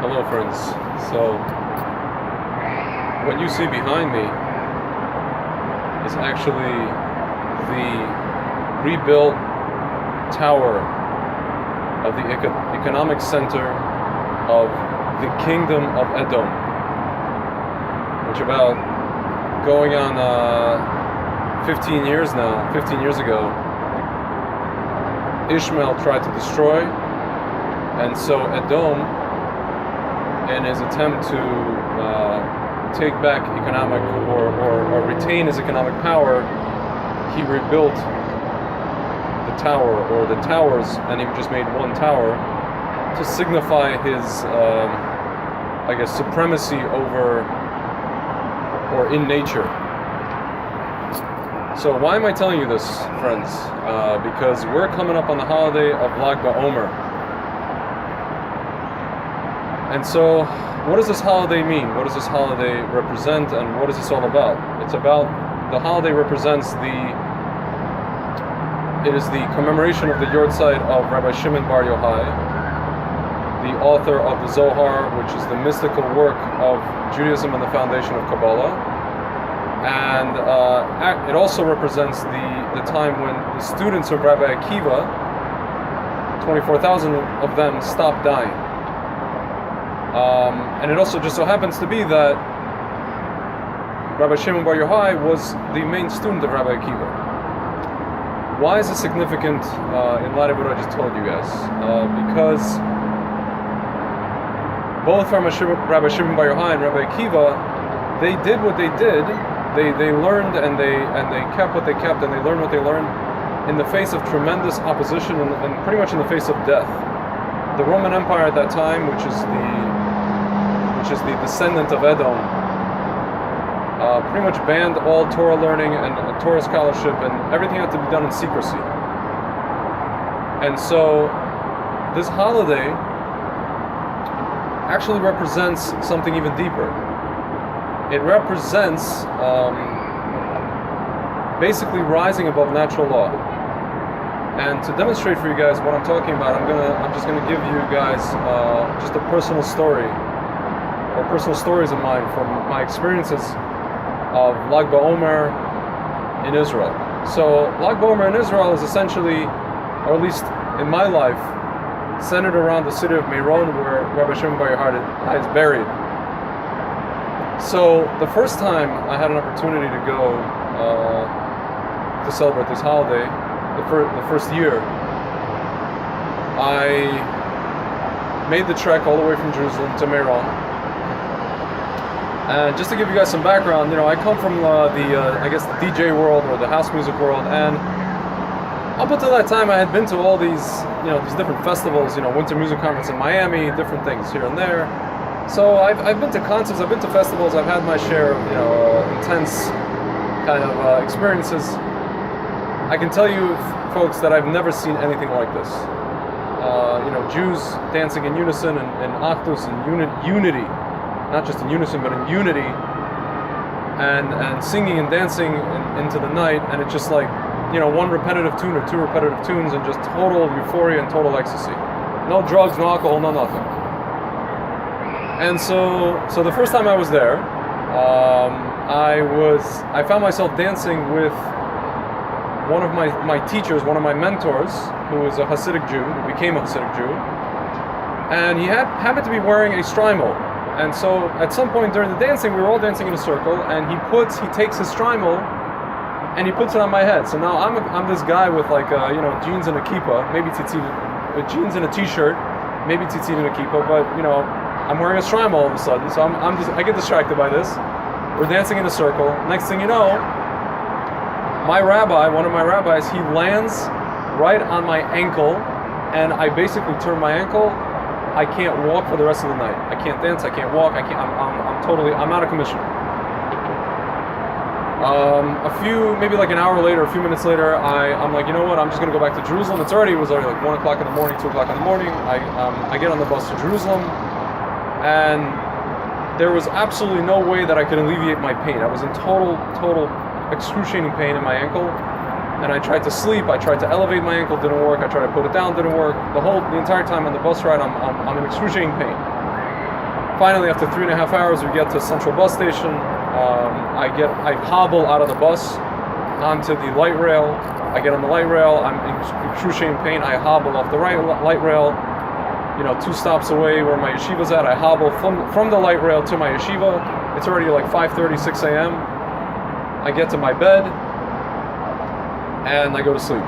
Hello friends. So what you see behind me is actually the rebuilt tower of the economic center of the Kingdom of Edom, which about going on 15 years now, 15 years ago, Ishmael tried to destroy, and so Edom, in his attempt to take back economic or retain his economic power, he rebuilt the tower or the towers, and he just made one tower to signify his, supremacy over or in nature. So why am I telling you this, friends? Because we're coming up on the holiday of Lag BaOmer. And so, what does this holiday mean? What does this holiday represent, and what is this all about? It's about, the holiday represents it is the commemoration of the Yortzeit of Rabbi Shimon Bar Yochai, the author of the Zohar, which is the mystical work of Judaism and the foundation of Kabbalah. And it also represents the time when the students of Rabbi Akiva, 24,000 of them, stopped dying. And it also just so happens to be that Rabbi Shimon Bar Yochai was the main student of Rabbi Akiva. Why is it significant in light of what I just told you guys? Because both Rabbi Shimon Bar Yochai and Rabbi Akiva, they did what they did. They learned and they kept what they kept, and they learned what they learned in the face of tremendous opposition and pretty much in the face of death. The Roman Empire at that time, which is the descendant of Edom, pretty much banned all Torah learning and Torah scholarship, and everything had to be done in secrecy. And so this holiday actually represents something even deeper. It represents basically rising above natural law. And to demonstrate for you guys what I'm talking about, I'm just gonna give you guys just a personal story, or personal stories of mine from my experiences of Lag BaOmer in Israel. So Lag BaOmer in Israel is essentially, or at least in my life, centered around the city of Meron, where Rabbi Shimon Bar Yochai is buried. So the first time I had an opportunity to go to celebrate this holiday, the first year, I made the trek all the way from Jerusalem to Meron. And just to give you guys some background, I come from the DJ world, or the house music world, and up until that time I had been to all these different festivals, Winter Music Conference in Miami, different things here and there. So I've been to concerts, I've been to festivals, I've had my share of intense kind of experiences. I can tell you, folks, that I've never seen anything like this. Jews dancing in unison and achdus and unity, not just in unison but in unity, and singing and dancing into the night, and it's just like one repetitive tune or two repetitive tunes, and just total euphoria and total ecstasy. No drugs, no alcohol, no nothing. And so the first time I was there, I found myself dancing with one of my teachers, one of my mentors, who was a Hasidic Jew, who became a Hasidic Jew, and he happened to be wearing a shtreimel. And so at some point during the dancing, we were all dancing in a circle, and he takes his shtreimel and he puts it on my head. So now I'm this guy with jeans and a kippah, maybe tzitzit, jeans and a t-shirt, maybe tzitzit and a kippah, but I'm wearing a shtreimel all of a sudden, so I get distracted by this. We're dancing in a circle. Next thing you know, one of my rabbis, he lands right on my ankle, and I basically turn my ankle. I can't walk for the rest of the night. I can't dance. I can't walk. I'm out of commission. Maybe like an hour later, a few minutes later, I'm like, you know what? I'm just gonna go back to Jerusalem. It was already like 1 o'clock in the morning, 2 o'clock in the morning. I get on the bus to Jerusalem, and there was absolutely no way that I could alleviate my pain. I was in total excruciating pain in my ankle, and I tried to sleep. I tried to elevate my ankle, didn't work. I tried to put it down, didn't work. The entire time on the bus ride, I'm in excruciating pain. Finally, after 3.5 hours, we get to Central Bus Station. I hobble out of the bus onto the light rail. I get on the light rail. I'm in excruciating pain. I hobble off the light rail. 2 stops away where my yeshiva's at. I hobble from the light rail to my yeshiva. It's already like 5:30, 6 a.m. I get to my bed and I go to sleep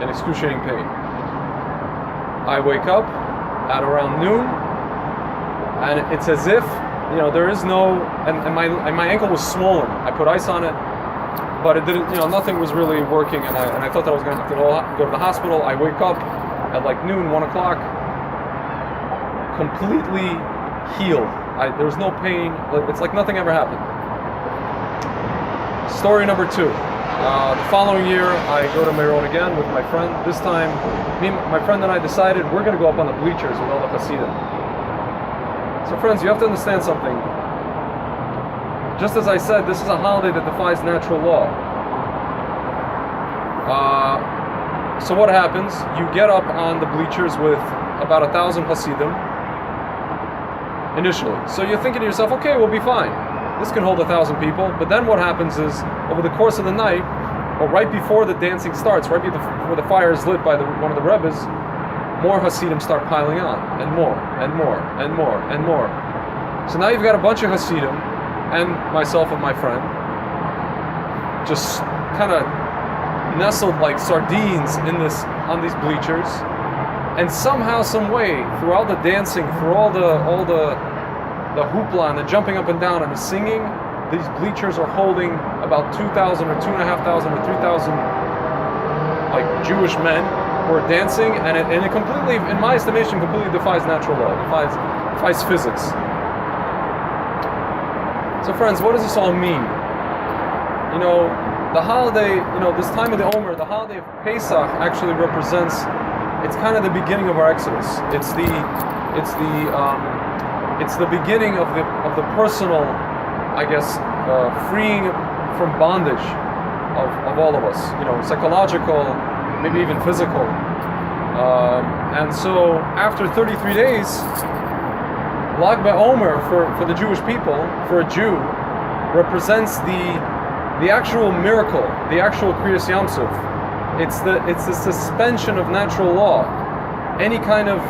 in excruciating pain. I wake up at around noon, and it's as if there is no, and my ankle was swollen. I put ice on it, but it didn't. Nothing was really working, and I thought that I was going to have to go to the hospital. I wake up at like noon, 1 o'clock, completely healed. There was no pain. It's like nothing ever happened. Story number 2. The following year, I go to Meron again with my friend. This time, my friend and I decided we're going to go up on the bleachers with all the Hasidim. So friends, you have to understand something. Just as I said, this is a holiday that defies natural law. So what happens? You get up on the bleachers with about 1,000 Hasidim initially. So you're thinking to yourself, okay, we'll be fine. This can hold 1,000 people. But then what happens is, over the course of the night, or right before the dancing starts, right before the fire is lit by one of the Rebbes, more Hasidim start piling on, and more, and more, and more, and more. So now you've got a bunch of Hasidim, and myself and my friend, just kind of nestled like sardines on these bleachers, and somehow, some way, through all the dancing, through all the hoopla and the jumping up and down and the singing, these bleachers are holding about 2,000 or 2,500 or 3,000 like Jewish men who are dancing, and it completely, in my estimation, completely defies natural law, defies physics. So friends, what does this all mean? The holiday, this time of the Omer, the holiday of Pesach actually represents, it's kind of the beginning of our Exodus. It's the beginning of the personal, I guess, freeing from bondage of all of us. Psychological, maybe even physical. And so after 33 days, Lag BaOmer for the Jewish people, for a Jew, represents the actual miracle, the actual Kriyas Yamsuf. It's the suspension of natural law. Any kind of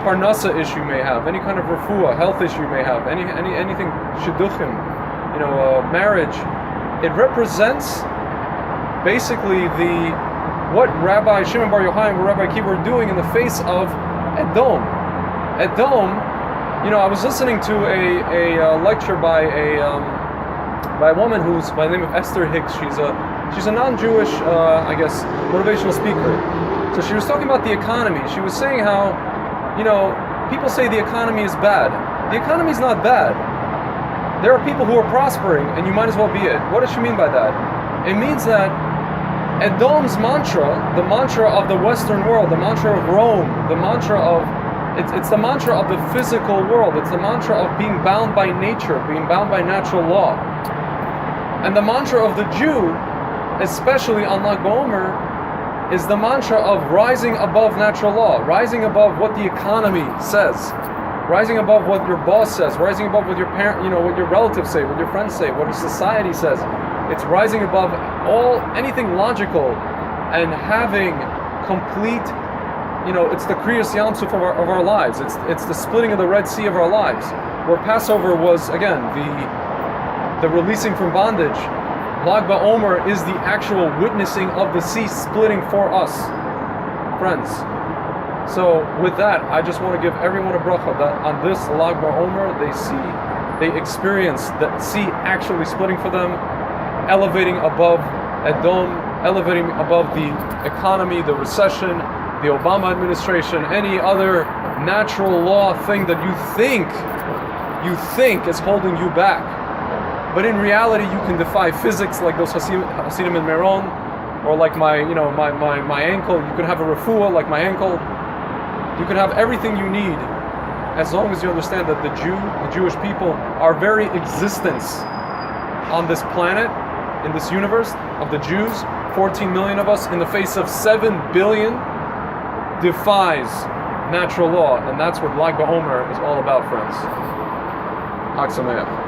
parnasa issue you may have, any kind of refuah, health issue you may have, anything shidduchim, marriage. It represents basically what Rabbi Shimon Bar Yochai and Rabbi Akiva were doing in the face of Edom. Edom, I was listening to a lecture by a woman who's by the name of Esther Hicks. She's a non-Jewish, I guess, motivational speaker. So she was talking about the economy. She was saying how, people say the economy is bad. The economy is not bad. There are people who are prospering, and you might as well be it. What does she mean by that? It means that Edom's mantra, the mantra of the Western world, the mantra of Rome, the mantra of, it's the mantra of the physical world. It's the mantra of being bound by nature, being bound by natural law. And the mantra of the Jew, especially on Lag BaOmer, is the mantra of rising above natural law, rising above what the economy says, rising above what your boss says, rising above what your parent, what your relatives say, what your friends say, what your society says. It's rising above anything logical and having complete, it's the Kriyas Yamsuf of our lives. It's the splitting of the Red Sea of our lives, where Passover was, again, the releasing from bondage. Lag BaOmer is the actual witnessing of the sea splitting for us, friends. So with that, I just want to give everyone a bracha that on this Lag BaOmer, they experience the sea actually splitting for them, elevating above Edom, elevating above the economy, the recession, the Obama administration, any other natural law thing that you think is holding you back. But in reality, you can defy physics like those Hasidim in Meron, or like my ankle. You can have a refuah like my ankle. You can have everything you need, as long as you understand that the Jewish people, our very existence on this planet, in this universe of the Jews, 14 million of us, in the face of 7 billion, defies natural law, and that's what Lag BaOmer is all about, friends. Hag Sameach.